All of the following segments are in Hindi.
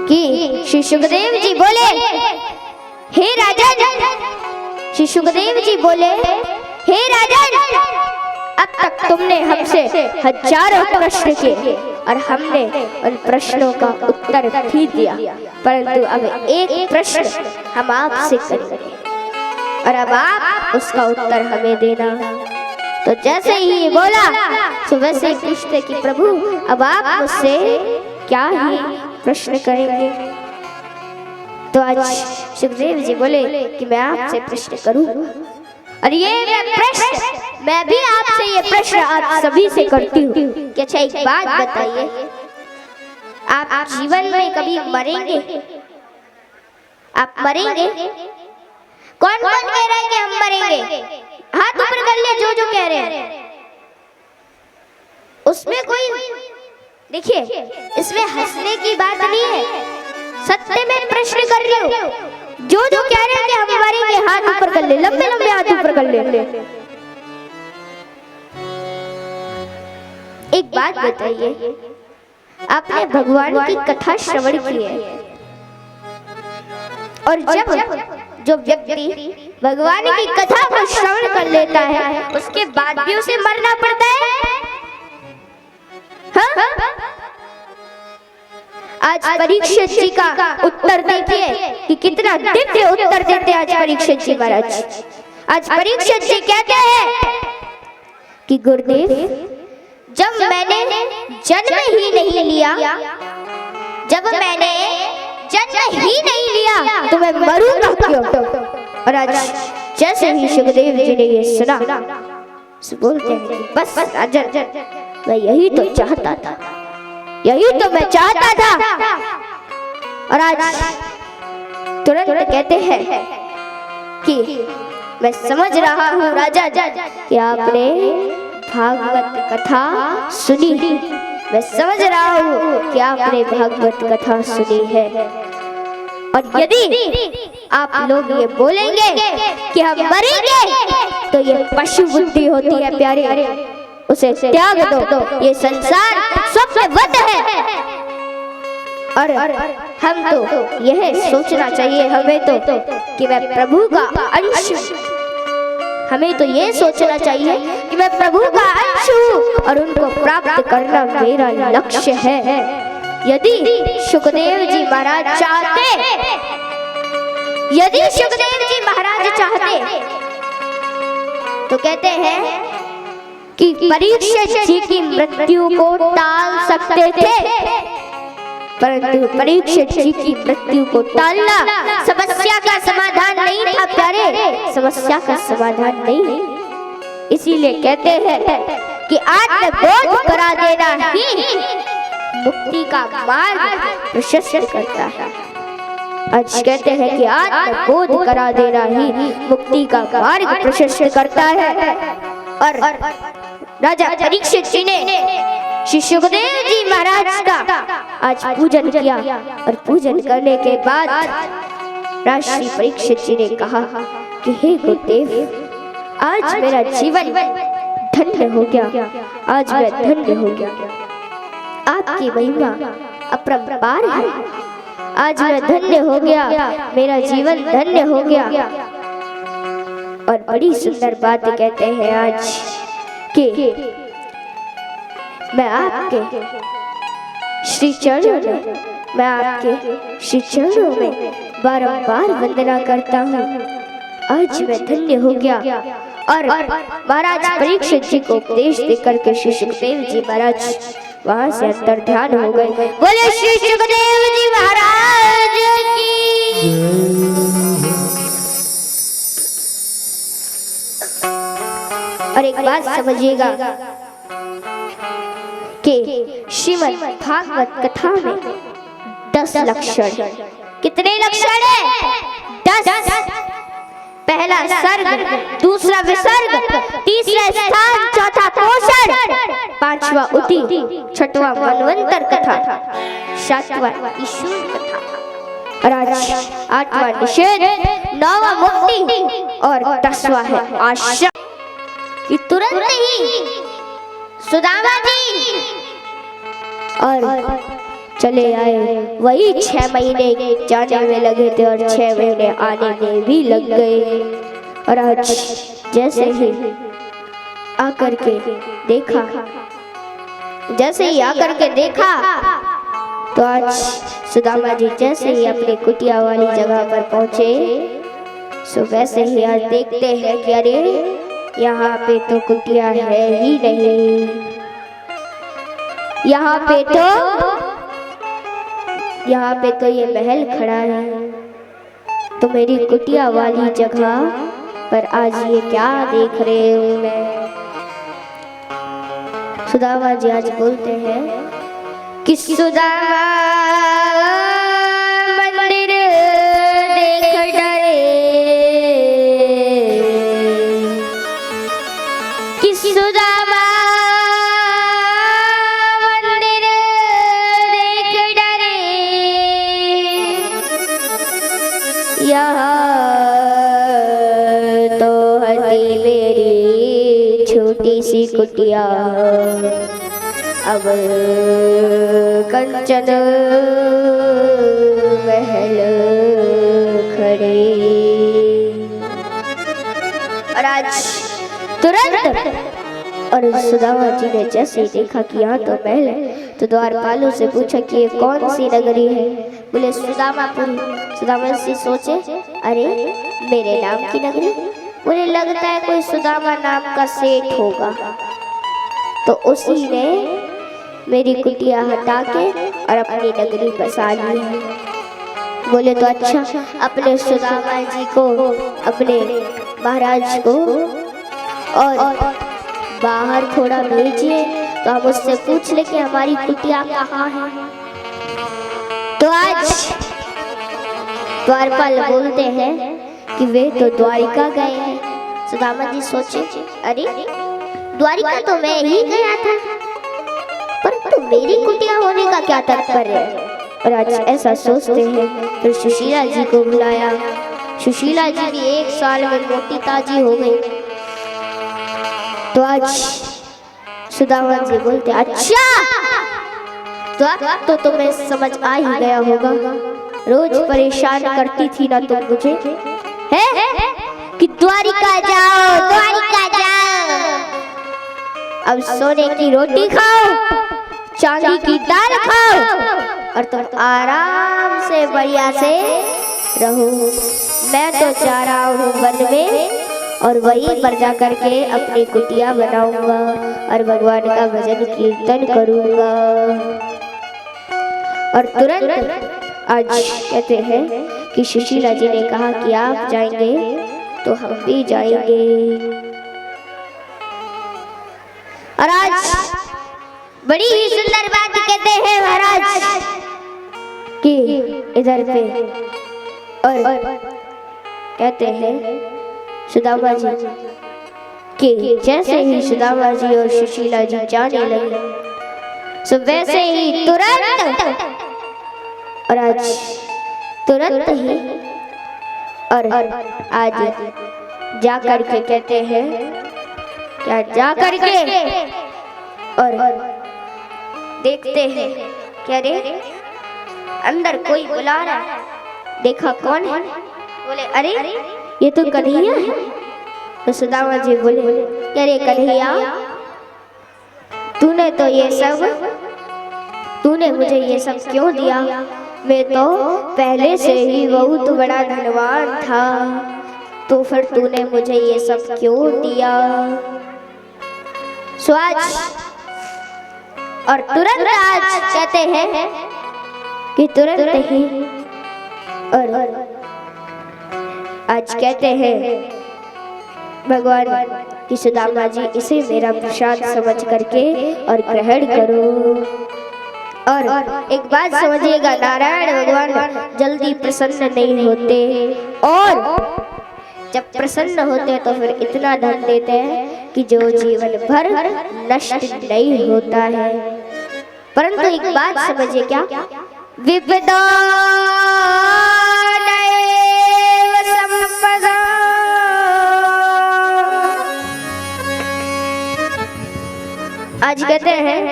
कि श्री सुखदेव जी बोले, हे राजन, श्री सुखदेव जी बोले, हे राजन, अब तक तुमने हमसे हजारों प्रश्न किए और हमने उन प्रश्नों का उत्तर भी दिया, परंतु अब एक प्रश्न हम आपसे करेंगे और अब आप उसका उत्तर हमें देना। तो जैसे ही ये बोला तो वैसे ही पूछते कि प्रभु अब आप मुझसे क्या ही प्रश्न करेंगे। तो आज सुखदेव जी बोले कि मैं आपसे प्रश्न करूं, और ये मैं भी आपसे ये प्रश्न आज सभी से करती हूँ कि अच्छा एक बात बताइए, आप जीवन में कभी मरेंगे? आप मरेंगे? कौन कौन कह रहा है कि हम मरेंगे? हाथ ऊपर कर ले जो जो कह रहे हैं। उसमें कोई, देखिए इसमें हंसने की बात नहीं है, सत्य में प्रश्न कर रही हूँ। जो जो कह रहे हैं कि हम मरेंगे, हाथ ऊपर कर ले, लंबे लंबे हाथ ऊपर कर ले। एक बात बताइए, आपने भगवान की कथा श्रवण की है, और जब जो व्यक्ति भगवान की कथा को श्रवण कर लेता है उसके बाद भी उसे मरना पड़ता है। हाँ? आज परीक्षित जी का उत्तर देखिए कि कितना दिव्य उत्तर देते आज परीक्षित जी महाराज। आज परीक्षित जी कहते हैं कि गुरुदेव, जब मैंने जन्म ही नहीं लिया, जब मैंने जन्म ही नहीं लिया तो मैं मरूंगा क्यों? और आज जैसे ही सुखदेव जी ने ये सुना तो बोलते हैं कि बस राजन, मैं यही तो चाहता था, यही तो मैं चाहता था। और आज तुरंत कहते हैं कि मैं समझ रहा हूँ राजा कि आपने भागवत कथा सुनी, मैं समझ रहा हूँ कि आपने भागवत कथा सुनी है। और यदि आप लोग ये बोलेंगे कि हम मरेंगे तो ये पशु बुद्धि होती है प्यारे, उसे त्याग दो, ये संसार स्वप्नवत है। और हम तो यह सोचना चाहिए हमें तो कि मैं प्रभु का अंश, हमें तो ये सोचना चाहिए कि मैं प्रभु का अंश हूँ और उनको प्राप्त करना मेरा लक्ष्य है। यदि सुखदेव जी महाराज चाहते, यदि सुखदेव जी महाराज चाहते तो कहते हैं कि परीक्षित जी की मृत्यु को टाल सकते थे, परंतु परीक्षित जी की मृत्यु को टालना समस्या का समाधान नहीं था प्यारे, समस्या का समाधान नहीं। इसीलिए कहते हैं कि आत्मबोध करा देना ही मुक्ति का मार्ग प्रशस्त करता है। आज कहते हैं कि आत्मबोध करा देना ही मुक्ति का मार्ग प्रशस्त करता है। और राजा परीक्षित जी ने श्री सुखदेव जी महाराज का आज पूजन किया, और पूजन करने के बाद राजश्री परीक्षित जी ने कहा कि हे गुरुदेव, आज मेरा जीवन धन्य हो गया, आज मैं धन्य हो गया, आपकी महिमा अपरंपार है, आज मैं धन्य हो गया, मेरा जीवन धन्य हो गया। और बड़ी सुंदर बात कहते हैं आज कि मैं आपके श्री चरणों में, मैं आपके श्री चरणों में बारंबार वंदना करता हूँ, आज मैं धन्य हो गया। और महाराज परीक्षित जी को उपदेश देकर के श्री सुखदेव जी महाराज वहां से अंतर ध्यान हो गए। बोले श्री सुखदेव जी महाराज की। और एक बात समझिएगा कि श्रीमद् भागवत कथा में 10 लक्षण, कितने लक्षण है? 10। पहला सर्ग, दूसरा विसर्ग, तीसरा स्थान, चौथा पोषण, पांचवा उति, छठवां मनवंतर कथा, सातवां ईश्वर कथा, और आज 8वां निषेध, 9वां मुक्ति और 10वां है आशा। कि तुरंत ही सुदामा जी और चले आए। वही 6 महीने जाने में लगे थे और 6 महीने आने में भी लग गए। और आज जैसे ही आकर के देखा, जैसे ही आकर के देखा तो आज सुदामा जी जैसे ही अपनी कुटिया वाली जगह पर पहुंचे, सो वैसे ही आज देखते हैं कि अरे यहाँ पे तो कुटिया है ही नहीं, यहाँ पे तो ये महल खड़ा है। तो मेरी कुटिया वाली जगह पर आज ये क्या देख रहे हूँ मैं। सुदामा जी आज बोलते हैं कि सुदामा मंदिर देख डरे, कि सुदामा मंदिर देख डरे, यहाँ तो हटी मेरी छोटी सी कुटिया, अब कंचन महल खड़े। और आज तुरंत और सुदामा जी ने जैसे ही देखा कि यहाँ तो महल है, तो द्वारपालों से पूछा कि ये कौन सी नगरी है। बोले सुदामापुरी। सुदामा जी सोचे अरे मेरे नाम की नगरी, मुझे लगता है कोई सुदामा नाम का सेठ होगा, तो उसी ने मेरी कुटिया हटा के और अपनी नगरी बसा ली है। बोले तो अच्छा, अपने सुदामा जी को, अपने महाराज को और बाहर थोड़ा भेजिए, तो हम उससे पूछ ले कि हमारी कुटिया कहाँ है। तो आज द्वारपाल बोलते हैं कि वे तो द्वारिका गए हैं। सुदामा जी सोचे अरे द्वारिका तो मैं ही गया था, परंतु मेरी कुटिया होने का क्या तात्पर्य है। और आज ऐसा सोचते हैं फिर सुशीला जी को बुलाया। सुशीला जी भी 1 साल में मोटी ताजी हो गई। तो आज सुदामा जी बोलते अच्छा, तो अब तो तुम्हें समझ आ ही गया होगा, रोज परेशान करती थी ना तुम मुझे है कि द्वारिका जाओ, द्वारिका जाओ, अब सोने की रोटी खाओ, चांदी की दाल खाओ और तुम आराम से बढ़िया से रहो। मैं तो जा रहा हूँ वन में और वहीं पर जा करके अपनी कुटिया बनाऊंगा और भगवान का भजन कीर्तन करूंगा। और तुरंत आज कहते हैं कि सुशीला जी ने कहा कि आप जाएंगे तो हम भी जाएंगे। और आज बड़ी ही सुंदर बात कहते हैं महाराज कि इधर पे और कहते हैं सुदामा जी कि जैसे ही सुदामा जी और सुशीला जी जाने लगे, सो वैसे ही तुरंत और आज तुरंत ही और आज जा करके कहते हैं क्या, जा करके और देखते हैं क्या रे अंदर कोई बुला रहा है। देखा कौन है, बोले अरे ये तो कन्हैया है। तो सुदामा जी बोले अरे कन्हैया, तूने तो ये सब, तूने मुझे ये सब क्यों दिया? मैं तो पहले से ही बहुत बड़ा धनवान था, तो फिर तूने मुझे ये सब क्यों दिया? सो आज और तुरंत आज कहते हैं कि तुरंत ही और आज कहते हैं भगवान कि सुदामा जी इसे मेरा प्रसाद समझ करके और ग्रहण करो। और एक बात समझिएगा, नारायण भगवान जल्दी प्रसन्न नहीं होते, और जब प्रसन्न होते हैं तो फिर इतना धन देते हैं कि जो जीवन भर नष्ट नहीं होता है। परंतु एक बात समझिए, क्या विपदा आज कहते हैं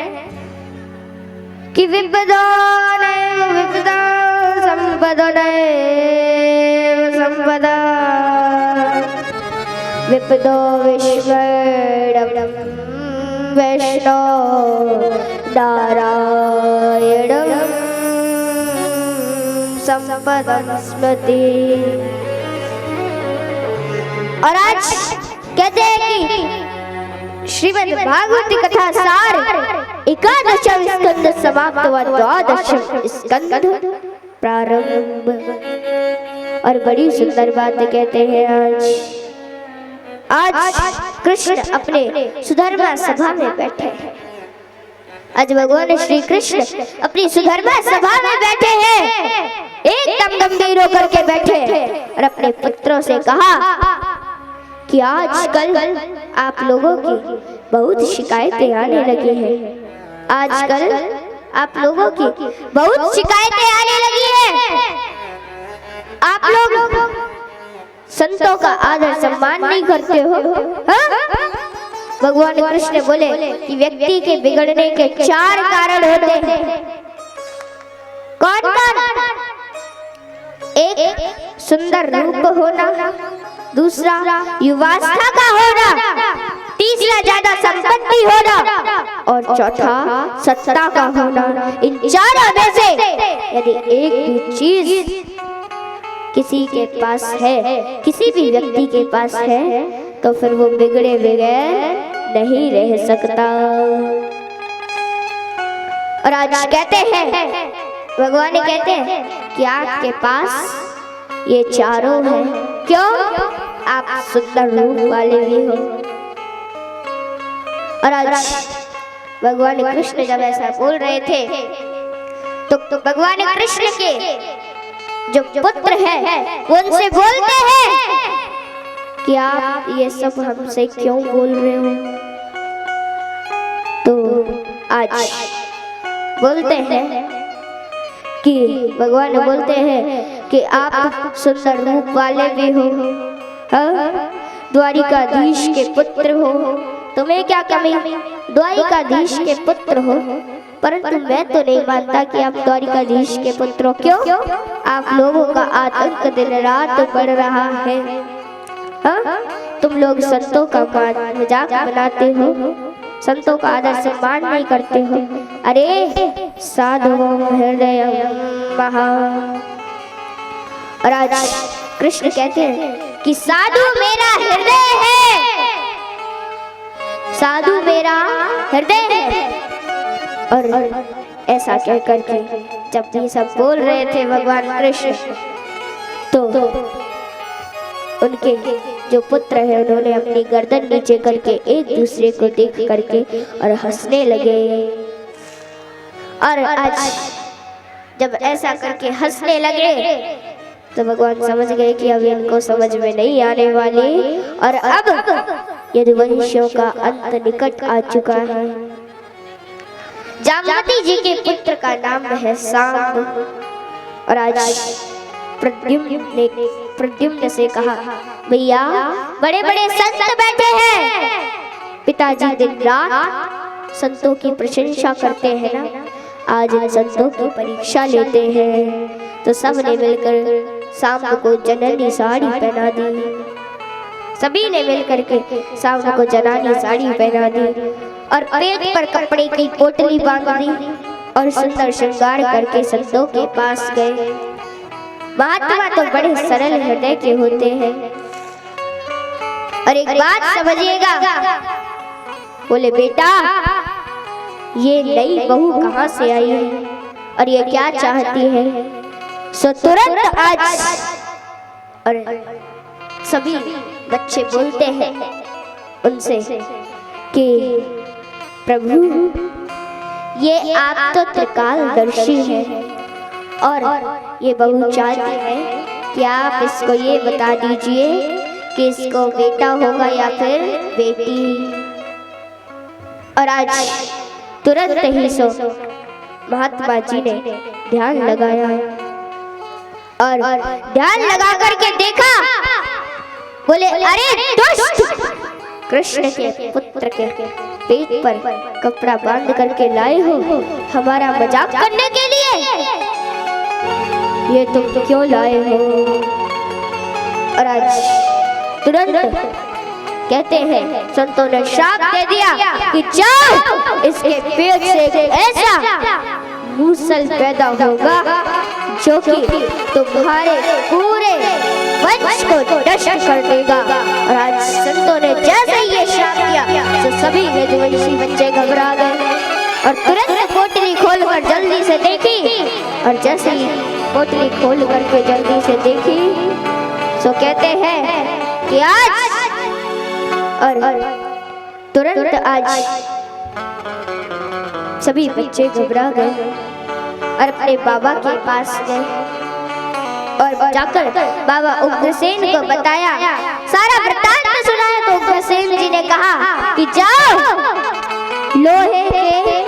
कि विपदा संपदनैव संपदा विपदो विश्वैडं वैष्णो नारायणं संपदं स्मृति। और आज कहते हैं कि श्रीमद् भागवत कथा सार एकादशम स्कंद समाप्त व द्वादशम स्कंद प्रारंभ। और बड़ी सुंदर बात कहते हैं आज कृष्ण अपने सुधर्मा सभा में बैठे हैं। आज भगवान श्री कृष्ण अपनी सुधर्मा सभा में बैठे हैं, एकदम गंभीर होकर के बैठे और अपने पुत्रों से कहा कि आजकल आप लोगों की बहुत शिकायतें आने लगी हैं। आजकल आप लोगों की बहुत शिकायतें आने लगी हैं। आप लोग संतों का आदर सम्मान नहीं करते हो। भगवान कृष्ण बोले कि व्यक्ति के बिगड़ने के 4 कारण होते हैं। कौन कौन? एक सुंदर रूप होना, दूसरा युवावस्था का होना, तीसरा ज्यादा संपत्ति होना और चौथा सत्ता का होना। इन चारों में से यदि एक भी चीज किसी के पास है, किसी भी व्यक्ति के पास है, तो फिर वो बिगड़े बगैर नहीं रह सकता। और आज कहते हैं, भगवान कहते हैं कि आपके पास ये चारों हैं। क्यों? आप सुंदर रूप वाले भी हो। और आज भगवान कृष्ण जब ऐसा बोल रहे थे तो भगवान कृष्ण के जो पुत्र है वो उनसे बोलते हैं कि आप ये सब हमसे क्यों बोल रहे हो? तो आज बोलते हैं कि भगवान बोलते हैं कि आप सुंदर रूप वाले भी हो, द्वारिकाधीश के पुत्र हो, तुम्हें क्या कमी? द्वारिकाधीश के पुत्र हो, परंतु मैं तो नहीं मानता कि आप द्वारिकाधीश के पुत्र हो। क्यों? आप लोगों का आतंक दिन रात बढ़ रहा है। तुम लोग संतों का मजाक बनाते हो, संतों का आदर सम्मान नहीं करते हो। अरे साधुओं हृदय महा। और आज कृष्ण कहते हैं कि साधु मेरा हृदय है, साधु मेरा हृदय है। और ऐसा कहकर के जब ये सब बोल रहे थे भगवान कृष्ण, तो उनके जो पुत्र है उन्होंने अपनी गर्दन नीचे करके एक दूसरे को देख करके और हंसने लगे। और आज जब ऐसा करके हंसने लगे तो भगवान समझ गए कि अब इनको समझ में नहीं आने वाली और अब यदुवंशियों का अंत निकट आ चुका है। जामवती जी के पुत्र का नाम है सांब। और आज प्रद्युम्न से कहा, भैया बड़े बड़े संत बैठे हैं, पिताजी दिन रात संतों की प्रशंसा करते हैं ना, आज इन संतों की परीक्षा लेते हैं। तो सब ने मिलकर सांब को जननी साड़ी पहना दी, सभी ने मिलकर के सांब को जननी साड़ी पहना दी और पेट पर कपड़े की पोटली बांध दी और सुंदर श्रृंगार करके संतों के पास गए। महात्मा तो बड़े सरल हृदय के होते हैं। और एक बात समझिएगा, बोले बेटा ये नई बहू कहाँ से आई है और ये क्या चाहती है? सो तुरंत आज और सभी बच्चे बोलते हैं उनसे कि प्रभु ये आप तो त्रिकालदर्शी हैं और ये बहू चाहती है कि आप इसको ये बता दीजिए कि इसको बेटा होगा या फिर बेटी। और आज तुरंत ही सो महात्मा जी ने ध्यान लगाया और ध्यान लगा करके देखा, बोले अरे दुष्ट, कृष्ण के पुत्र के पेट पर कपड़ा बांध करके लाए हो हमारा मजाक करने के लिए। ये तुम क्यों लाए हो? और आज तुरंत कहते हैं संतों ने श्राप दे दिया कि जाओ, इसके पेट से ऐसा मूसल पैदा होगा जो कि तुम्हारे पूरे वंश को नष्ट कर देगा। और आज संतों ने जैसे ये श्राप दिया तो सभी यदुवंशी बच्चे घबरा गए और तुरंत पोटली खोलकर जल्दी से देखी। और जैसे ही पोटली खोल करके जल्दी से देखी तो कहते हैं कि आज और तुरंत आज सभी बच्चे घबरा गए और अपने बाबा के पास गए और जाकर बाबा उग्रसेन को बताया, सारा वृत्तांत सुनाया। तो उग्रसेन जी ने कहा कि जाओ, लोहे के